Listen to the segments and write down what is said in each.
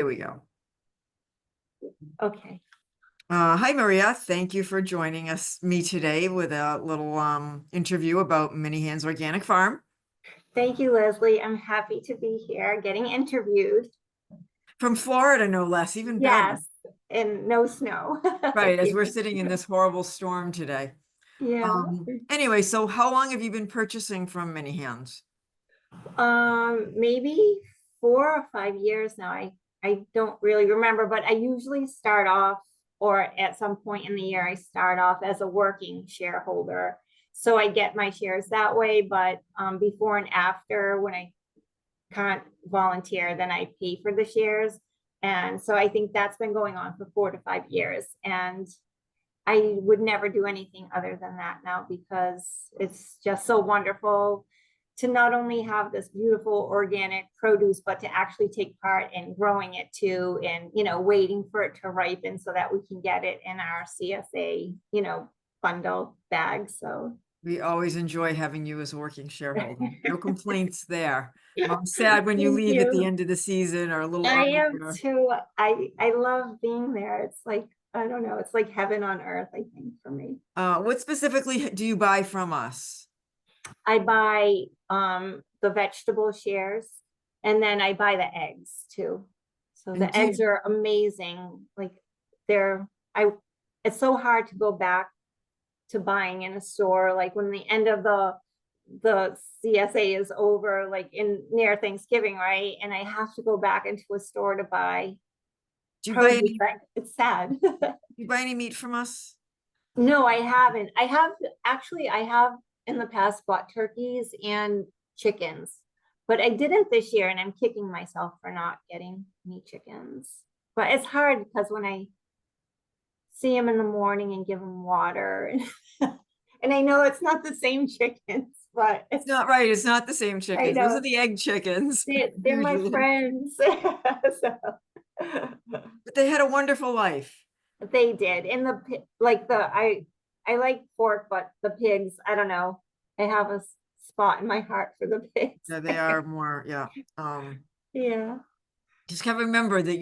There we go. Okay. Hi, Maria. Thank you for joining me today with a little interview about Mini Hands Organic Farm Thank you, Leslie. I'm happy to be here getting interviewed. from Florida, no less, even better. Yes, and no snow. Right, as we're Here. sitting in this horrible storm today. Yeah. Anyway, so how long have you been purchasing from Mini Hands? Maybe 4 or 5 years now. I don't really remember, but I usually start off, or at some point in the year, I start off as a working shareholder. So I get my shares that way, but before and after, when I can't volunteer, then I pay for the shares. And so I think that's been going on for 4 to 5 years. And I would never do anything other than that now because it's just so wonderful to not only have this beautiful organic produce, but to actually take part in growing it too, and waiting for it to ripen so that we can get it in our CSA, bundle bag. So We always enjoy having you as a working shareholder. No complaints there. I'm sad when you thank leave at the you. end of the season or a little I am earlier. too. I love being there. It's like, I don't know, it's like heaven on earth, I think, for me. What specifically do you buy from us? I buy the vegetable shares, and then I buy the eggs too. So And the eggs are amazing. Like they're I it's so hard to go back to buying in a store, like when the end of the CSA is over, like in near Thanksgiving, right? And I have to go back into a store to buy do you buy produce. any, It's sad. you buy any meat from us? No, I haven't. I have in the past bought turkeys and chickens, but I didn't this year, and I'm kicking myself for not getting any chickens. But it's hard because when I see them in the morning and give them water, and I know it's not the same chickens, but It's not right. It's not the same I chickens. Those are know the egg chickens, they're my usually. friends. So But they had a wonderful life. they did. And I like pork, but the pigs, I don't know. I have a spot in my heart for the pigs. Yeah, they are more, yeah. Yeah. Just gotta remember that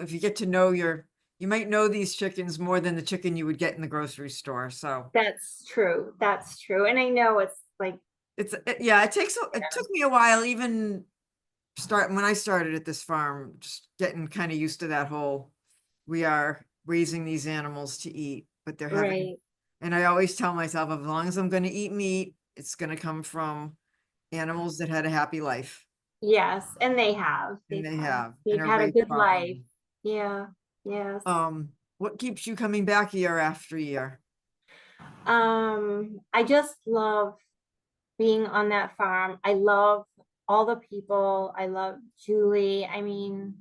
if you get to know you might know these chickens more than the chicken you would get in the grocery store. So That's true. That's true. And I know it's like, yeah, it took me a while, even when I started at this farm, just getting kind of used to that whole, we are raising these animals to eat, but they're having, right. and I always tell myself, as long as I'm going to eat meat, it's going to come from animals that had a happy life, Yes. And they have. and They've they had have, and they've are had a raised good life. properly. Yeah. Yes. What keeps you coming back year after year? I just love being on that farm. I love all the people. I love Julie. I mean,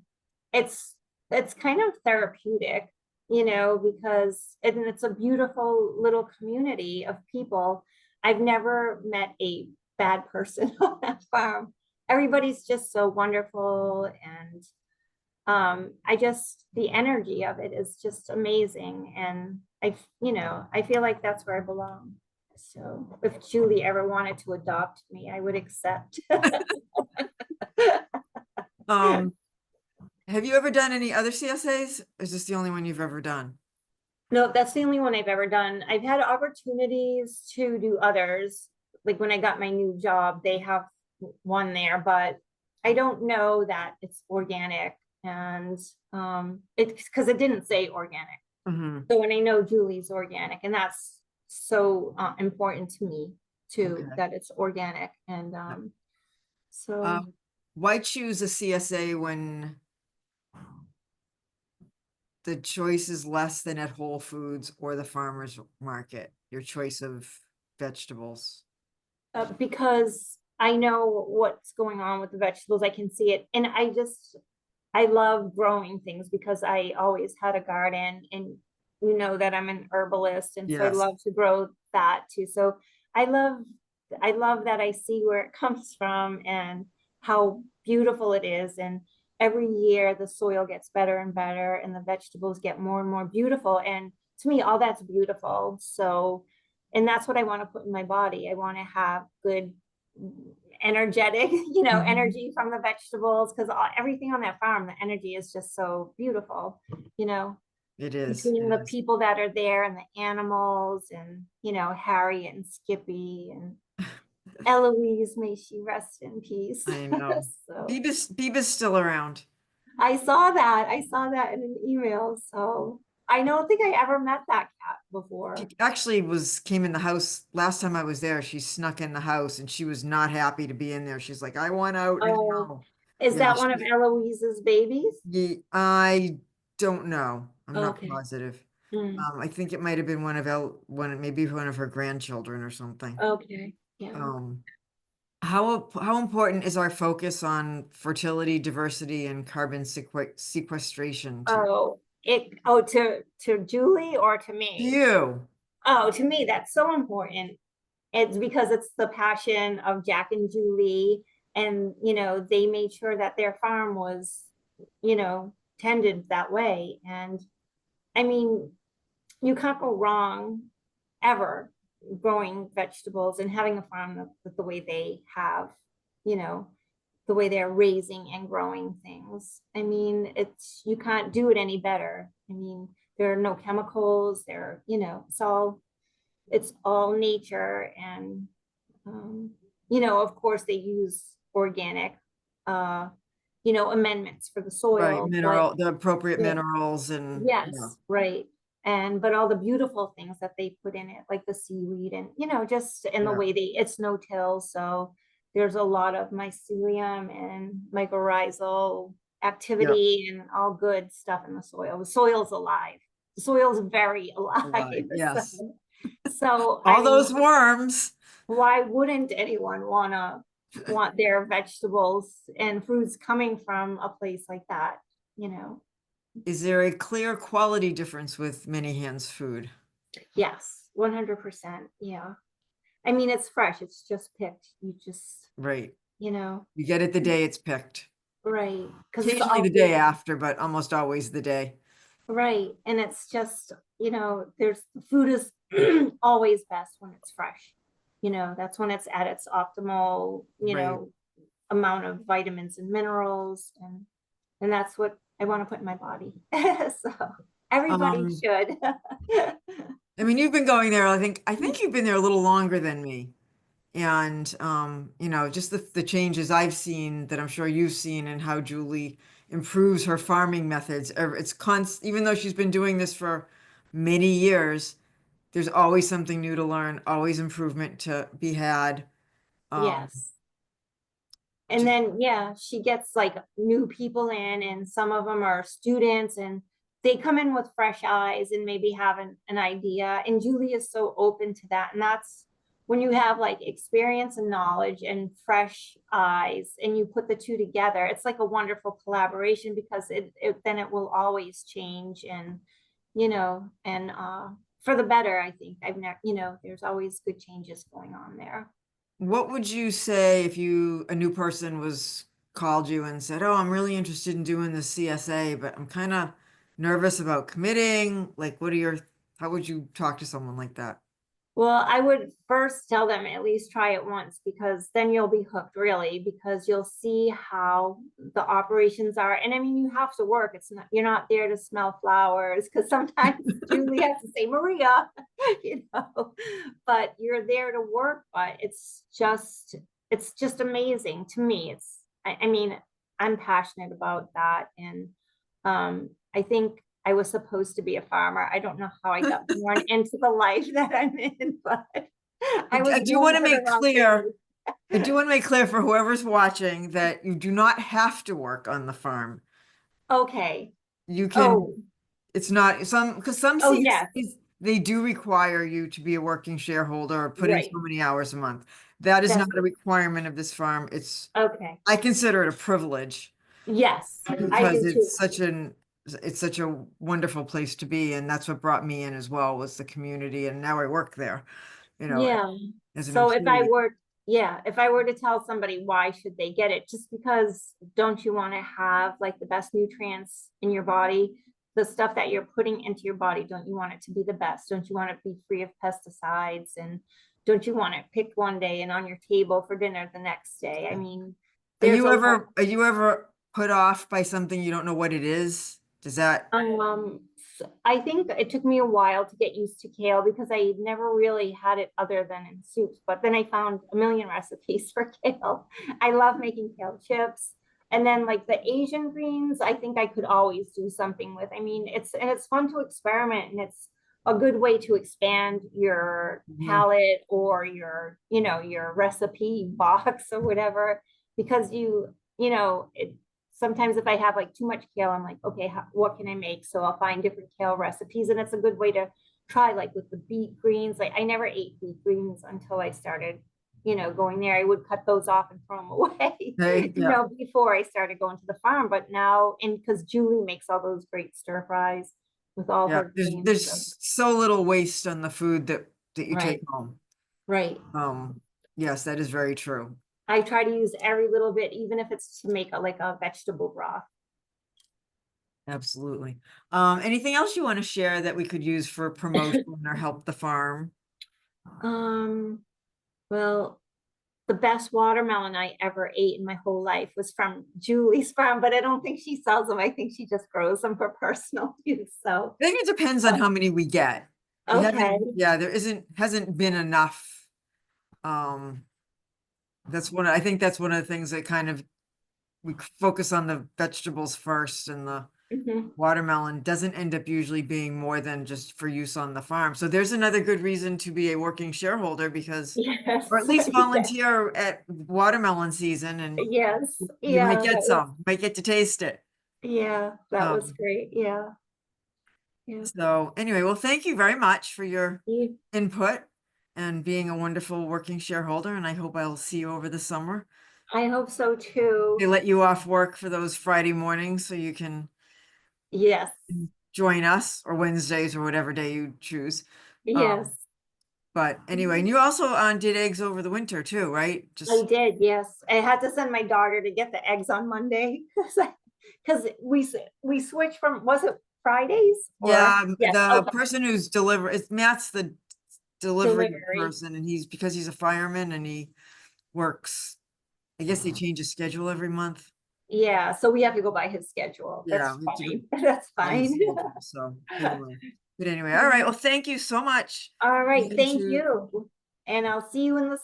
it's it's kind of therapeutic, because it's a beautiful little community of people. I've never met a bad person on that farm. Everybody's just so wonderful, and I just the energy of it is just amazing, and I feel like that's where I belong. So if Julie ever wanted to adopt me, I would accept. Um, have you ever done any other CSAs? Or is this the only one you've ever done? No, that's the only one I've ever done. I've had opportunities to do others. Like when I got my new job, they have one there, but I don't know that it's organic, and it's because it didn't say organic. Mhm. So when I know Julie's organic, and that's so important to me too, Okay. that it's organic. And so Um, why choose a CSA when the choice is less than at Whole Foods or the farmer's market, your choice of vegetables? because I know what's going on with the vegetables, I can see it. And I love growing things because I always had a garden, and that I'm an herbalist. And so I Yes. love to grow that too. So I love, I love that I see where it comes from and how beautiful it is. And every year the soil gets better and better, and the vegetables get more and more beautiful. And to me, all that's beautiful. So, and that's what I want to put in my body. I want to have good energetic, Mhm. energy from the vegetables, because everything on that farm, the energy is just so beautiful, you know, It is, between it the is. people that are there and the animals and, Harriet and Skippy and Eloise, may she rest in peace. I know. So Beavis still around. I saw that in an email. So I don't think I ever met that cat She before. actually came in the house last time I was there. She snuck in the house and she was not happy to be in there. She's like, I want out Oh, now. is Yeah, that one of Eloise's babies? I don't know. I'm not Okay. positive. Mm, I think it might have been maybe one of her grandchildren or something. okay. Yeah. Um, how important is our focus on fertility, diversity, and carbon sequestration To Julie or to to me? you? Oh, to me, that's so important. It's because it's the passion of Jack and Julie, and they made sure that their farm was, tended that way. And I mean, you can't go wrong ever growing vegetables and having a farm with the way they have, you know, the way they're raising and growing things. I mean, you can't do it any better. I mean, there are no chemicals, it's all nature. And of course they use organic uh amendments for the Right, soil, but the appropriate yeah, minerals and yeah, yes, right. But all the beautiful things that they put in it, like the seaweed, and just in the yeah, way it's no-till, so there's a lot of mycelium and mycorrhizal yeah, activity and all good stuff in the soil. The soil's alive. The soil's very alive. alive. Yes. So I All mean, those worms. why wouldn't anyone want their vegetables and fruits coming from a place like that, you know? Is there a clear quality difference with many hands food? Yes, 100%. Yeah. I mean, it's fresh. It's just picked. You just, Right. you know, You get it the day it's picked. right. Because it's Occasionally all the day after, but almost always the day. right. And it's just, the food is always best when it's fresh. That's when it's at its optimal, Right. amount of vitamins and minerals. And that's what I want to put in my body. So everybody Um, should. I mean, you've been going there, I think you've been there a little longer than me. And just the changes I've seen that I'm sure you've seen and how Julie improves her farming methods. Even though she's been doing this for many years, there's always something new to learn, always improvement to be had. Um, Yes. And just then, yeah, she gets like new people in, and some of them are students, and they come in with fresh eyes and maybe have an idea. And Julie is so open to that. And that's when you have like experience and knowledge and fresh eyes, and you put the two together, it's like a wonderful collaboration, because then it will always change. And, for the better, I think. I've never, there's always good changes going on there. what would you say if a new person was called you and said, "Oh, I'm really interested in doing the CSA, but I'm kind of nervous about committing." Like, how would you talk to someone like that? Well, I would first tell them at least try it once, because then you'll be hooked, really, because you'll see how the operations are. And I mean, you have to work. You're not there to smell flowers, because sometimes Julie has to say Maria, but you're there to work. But it's just amazing to me. I mean, I'm passionate about that. And I think I was supposed to be a farmer. I don't know how I got born into the life that I'm in, but I was I do born want to for the make wrong clear, reason. I do want to make clear for whoever's watching that you do not have to work on the farm. Okay. You can, Oh, it's not because some oh yes, CSAs, they do require you to be a working shareholder or put in so right. many hours a month. That is not That's a requirement of this farm. okay. I consider it a privilege Yes, I because do too. it's such a wonderful place to be. And that's what brought me in as well, was the community. And now I work there, you know, Yeah. as an So employee. if I were to tell somebody why should they get it, just because don't you want to have like the best nutrients in your body? The stuff that you're putting into your body, don't you want it to be the best? Don't you want it to be free of pesticides? And don't you want it picked one day and on your table for dinner the next day? I mean, Are there's you a lot. ever, are you ever put off by something you don't know what it is? Does that, I think it took me a while to get used to kale because I never really had it other than in soups. But then I found a million recipes for kale. I love making kale chips. And then like the Asian greens, I think I could always do something with. I mean, it's fun to experiment and it's a good way to expand your Mhm. palette or your, your recipe box or whatever, because sometimes if I have like too much kale, I'm like, okay, what can I make? So I'll find different kale recipes, and it's a good way to try, like with the beet greens. Like I never ate beet greens until I started, going there. I would cut those off and throw them away, Okay, yeah, before I started going to the farm. But now, and because Julie makes all those great stir fries with all yeah. her There's, greens. So, there's so little waste on the food that you take right, home. right. Yes, that is very true. I try to use every little bit, even if it's to make like a vegetable broth. Absolutely. Anything else you want to share that we could use for promotion or help the farm? Um, well, the best watermelon I ever ate in my whole life was from Julie's farm, but I don't think she sells them. I think she just grows them for personal use. So, I think it depends on but how many we get. We okay. haven't, yeah, hasn't been enough. Um, I think that's one of the things that kind of, we focus on the vegetables first, and the Mhm. watermelon doesn't end up usually being more than just for use on the farm. So there's another good reason to be a working shareholder, because, Yes. or at least Yeah. volunteer at watermelon season, and Yes. you might Yeah. get some, might get to taste it. Yeah. That was Um, great. Yeah. Yeah. so anyway, well, thank you very much for your You- input and being a wonderful working shareholder. And I hope I'll see you over the summer. I hope so They too. let you off work for those Friday mornings so you can Yes. join us, or Wednesdays, or whatever day you choose. Yes. Um, but anyway, and you also did eggs over the winter too, right? I Just, did, yes. I had to send my daughter to get the eggs on Monday because we switched from, was it Fridays or? yeah, Yes, the okay, person who's Matt's the delivery delivery. person, and because he's a fireman and he works, I guess they change his schedule every month. Yeah, so we have to go by his schedule. Yeah, That's we have to go fine. That's by his fine. schedule. So anyway, all right. Well, thank you so much. All right, Going thank to you. And I'll see you in the